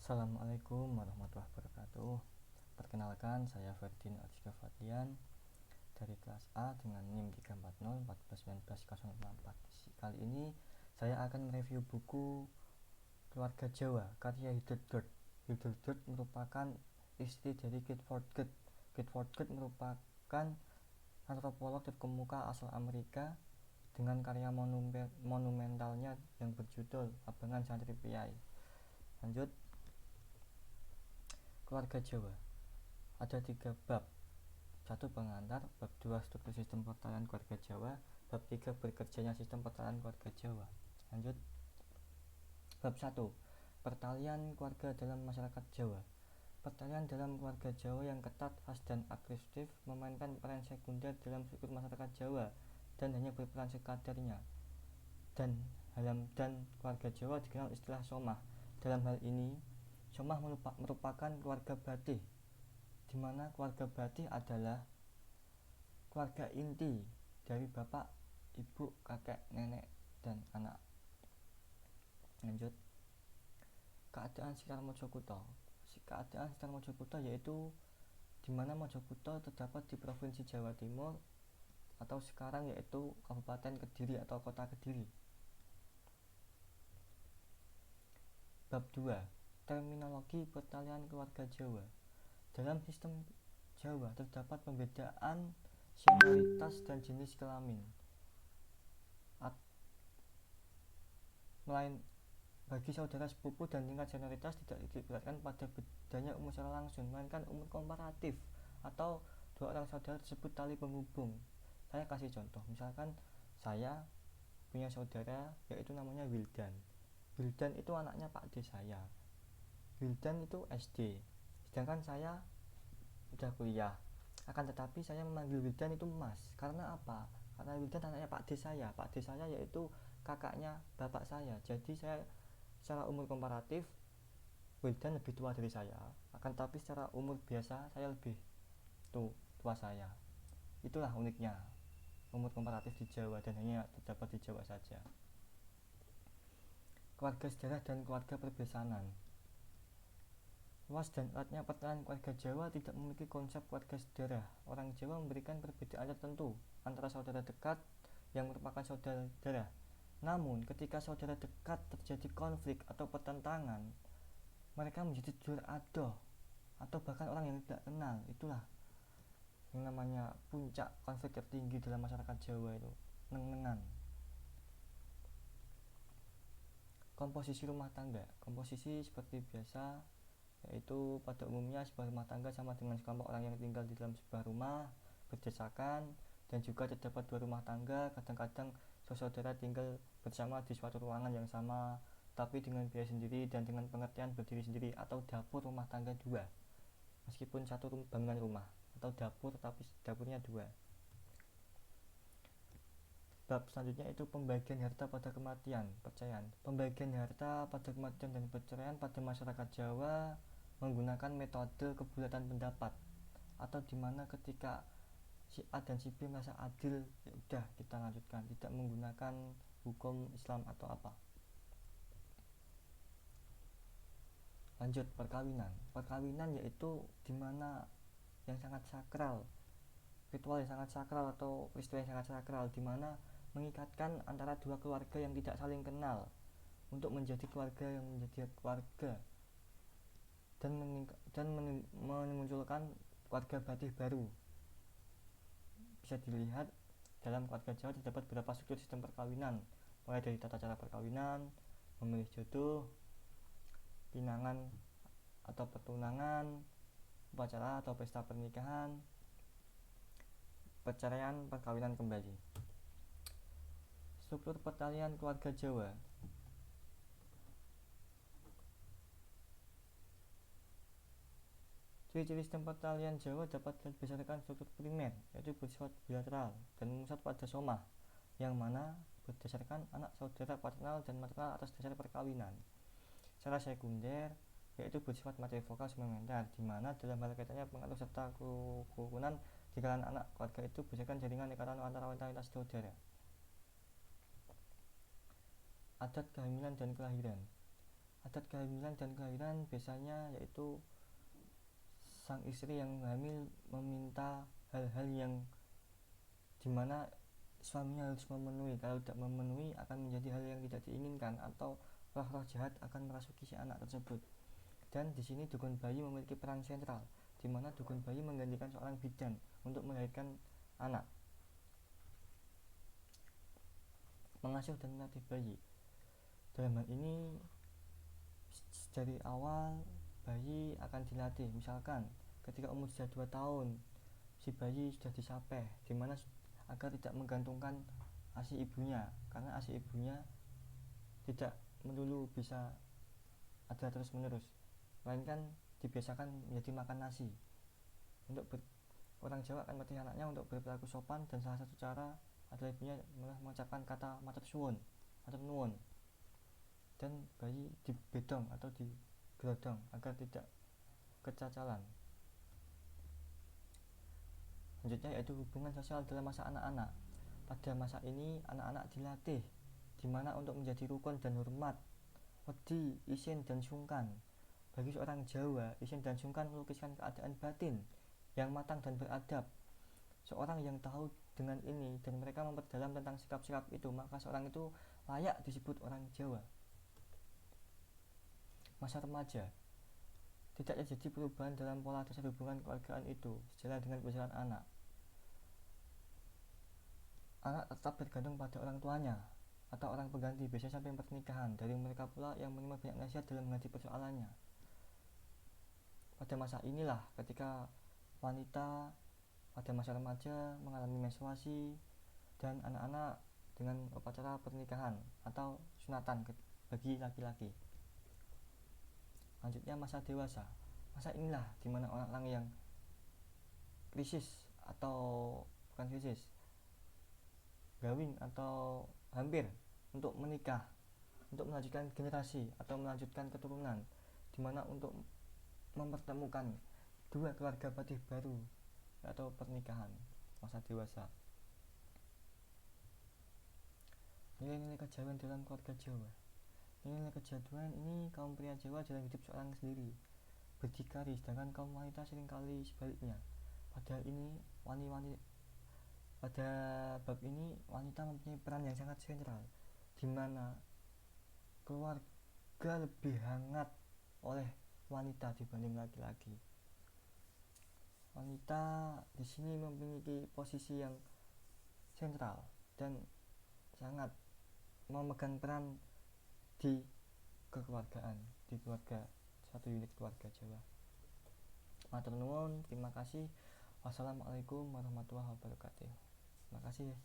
Assalamualaikum warahmatullahi wabarakatuh. Perkenalkan, saya Ferdin Aziska Fadlian dari kelas A dengan NIM 340141904. Kali ini saya akan mereview buku Keluarga Jawa karya Hildegard. Hildegard merupakan istri dari Clifford Geertz. Clifford Geertz merupakan antropolog terkemuka asal Amerika dengan karya monumentalnya yang berjudul Abangan Santri Piai. Lanjut. Keluarga Jawa ada 3 bab. 1. Pengantar. Bab 2. Struktur sistem pertanian keluarga Jawa. Bab 3. Bekerjanya sistem pertanian keluarga Jawa. Lanjut. Bab 1. Pertalian keluarga dalam masyarakat Jawa. Pertalian dalam keluarga Jawa yang ketat, khas, dan agresif memainkan peran sekunder dalam struktur masyarakat Jawa dan hanya berperan sekadarnya. Dan keluarga Jawa dikenal istilah somah. Dalam hal ini, somah merupakan keluarga Batih, di mana keluarga Batih adalah keluarga inti dari bapak, ibu, kakek, nenek, dan anak. Lanjut. Keadaan sekitar Mojokerto. Keadaan sekitar Mojokerto yaitu di mana Mojokerto terdapat di Provinsi Jawa Timur atau sekarang yaitu Kabupaten Kediri atau Kota Kediri. Bab 2. Terminologi pertalian keluarga Jawa. Dalam sistem Jawa terdapat pembedaan senioritas dan jenis kelamin. Bagi saudara sepupu dan tingkat senioritas tidak diberatkan pada bedanya umur secara langsung, melainkan umur komparatif atau dua orang saudara tersebut tali penghubung. Saya kasih contoh, misalkan saya punya saudara yaitu namanya Wildan. Wildan itu anaknya Pak D saya. Wildan itu SD, sedangkan saya udah kuliah. Akan tetapi saya memanggil Wildan itu Mas. Karena apa? Karena Wildan anaknya Pak D saya. Pak D saya yaitu kakaknya bapak saya. Jadi saya secara umur komparatif Wildan lebih tua dari saya. Akan tetapi secara umur biasa saya lebih tua saya. Itulah uniknya umur komparatif di Jawa dan hanya terdapat di Jawa saja. Keluarga sejarah dan keluarga perbesanan. Luas dan eratnya pertanian keluarga Jawa tidak memiliki konsep keluarga sejarah. Orang Jawa memberikan perbedaan tertentu antara saudara dekat yang merupakan saudara. Namun, ketika saudara dekat terjadi konflik atau pertentangan, mereka menjadi jujur adoh atau bahkan orang yang tidak kenal. Itulah yang namanya puncak konflik tertinggi dalam masyarakat Jawa itu, neng-nengan. Komposisi rumah tangga. Komposisi seperti biasa, yaitu pada umumnya sebuah rumah tangga sama dengan sekelompok orang yang tinggal di dalam sebuah rumah berdesakan, dan juga terdapat 2 rumah tangga. Kadang-kadang saudara tinggal bersama di suatu ruangan yang sama, tapi dengan biaya sendiri dan dengan pengertian berdiri sendiri, atau dapur rumah tangga 2, meskipun satu bangunan rumah, atau dapur tapi dapurnya 2. Bab selanjutnya itu pembagian harta pada kematian, perceraian. Pembagian harta pada kematian dan perceraian pada masyarakat Jawa menggunakan metode kebulatan pendapat, atau dimana ketika si A dan si B merasa adil, ya udah kita lanjutkan, tidak menggunakan hukum Islam atau apa. Lanjut, perkawinan. Perkawinan yaitu dimana yang sangat sakral, ritual yang sangat sakral atau peristiwa yang sangat sakral, dimana mengikatkan antara 2 keluarga yang tidak saling kenal untuk menjadi keluarga yang menjadi keluarga, dan memunculkan keluarga Batih baru. Bisa dilihat dalam keluarga Jawa terdapat beberapa struktur sistem perkawinan, mulai dari tata cara perkawinan, memilih jodoh, pinangan atau pertunangan, upacara atau pesta pernikahan, perceraian, perkawinan kembali. Struktur pertalian keluarga Jawa. Ciri-ciri sistem pertalian Jawa dapat berdasarkan struktur primer, yaitu bersifat bilateral dan memusat pada somah, yang mana berdasarkan anak saudara paternal dan maternal atas dasar perkawinan. Secara sekunder, yaitu bersifat matrivokal supplementer, di mana dalam hal kaitannya pengaruh serta kerukunan di kalangan anak keluarga itu berdasarkan jaringan ikatan antara wanita saudara. Adat kehamilan dan kelahiran. Adat kehamilan dan kelahiran biasanya yaitu sang istri yang hamil meminta hal-hal yang dimana suaminya harus memenuhi. Kalau tidak memenuhi akan menjadi hal yang tidak diinginkan atau roh-roh jahat akan merasuki si anak tersebut. Dan di sini dukun bayi memiliki peran sentral, di mana dukun bayi menggantikan seorang bidan untuk melahirkan anak, mengasuh dan melatih bayi. Dalam hal ini dari awal bayi akan dilatih, misalkan ketika umur sudah 2 tahun si bayi sudah disapeh, dimana agar tidak menggantungkan ASI ibunya, karena ASI ibunya tidak melulu bisa ada terus menerus, melainkan dibiasakan menjadi makan nasi. Orang Jawa akan melatih anaknya untuk berperilaku sopan, dan salah satu cara adalah ibunya mengucapkan kata matur suwun, matur nuwun, dan bayi dibedong atau digerodong agar tidak kecacalan. Selanjutnya yaitu hubungan sosial dalam masa anak-anak. Pada masa ini anak-anak dilatih dimana untuk menjadi rukun dan hormat, wedi, isin, dan sungkan. Bagi seorang Jawa, isin dan sungkan melukiskan keadaan batin yang matang dan beradab. Seorang yang tahu dengan ini dan mereka memperdalam tentang sikap-sikap itu, maka seorang itu layak disebut orang Jawa. Masa remaja, tidak terjadi perubahan dalam pola dasar hubungan keluargaan itu sejalan dengan perjalanan anak. Anak tetap bergantung pada orang tuanya atau orang pengganti, biasanya sampai pernikahan. Dari mereka pula yang menerima banyak nasihat dalam menghadapi persoalannya. Pada masa inilah ketika wanita pada masa remaja mengalami menstruasi, dan anak-anak dengan upacara pernikahan atau sunatan bagi laki-laki. Lanjutnya masa dewasa. Masa inilah dimana orang-orang yang krisis atau bukan krisis, gawin atau hampir untuk menikah, untuk melanjutkan generasi atau melanjutkan keturunan, dimana untuk mempertemukan dua keluarga batin baru atau pernikahan. Masa dewasa. Nilai-nilai kejawen dalam keluarga Jawa. Nilai-nilai kejawen ini kaum pria Jawa dalam hidup seorang sendiri, berdikari, sedangkan kaum wanita seringkali sebaliknya. Pada bab ini wanita mempunyai peran yang sangat sentral, di mana keluarga lebih hangat oleh wanita dibanding laki-laki. Wanita di sini memiliki posisi yang sentral dan sangat memegang peran di kekeluargaan, di keluarga, satu unit keluarga Jawa. Matur nuwun, terima kasih. Wassalamualaikum warahmatullahi wabarakatuh. Terima kasih.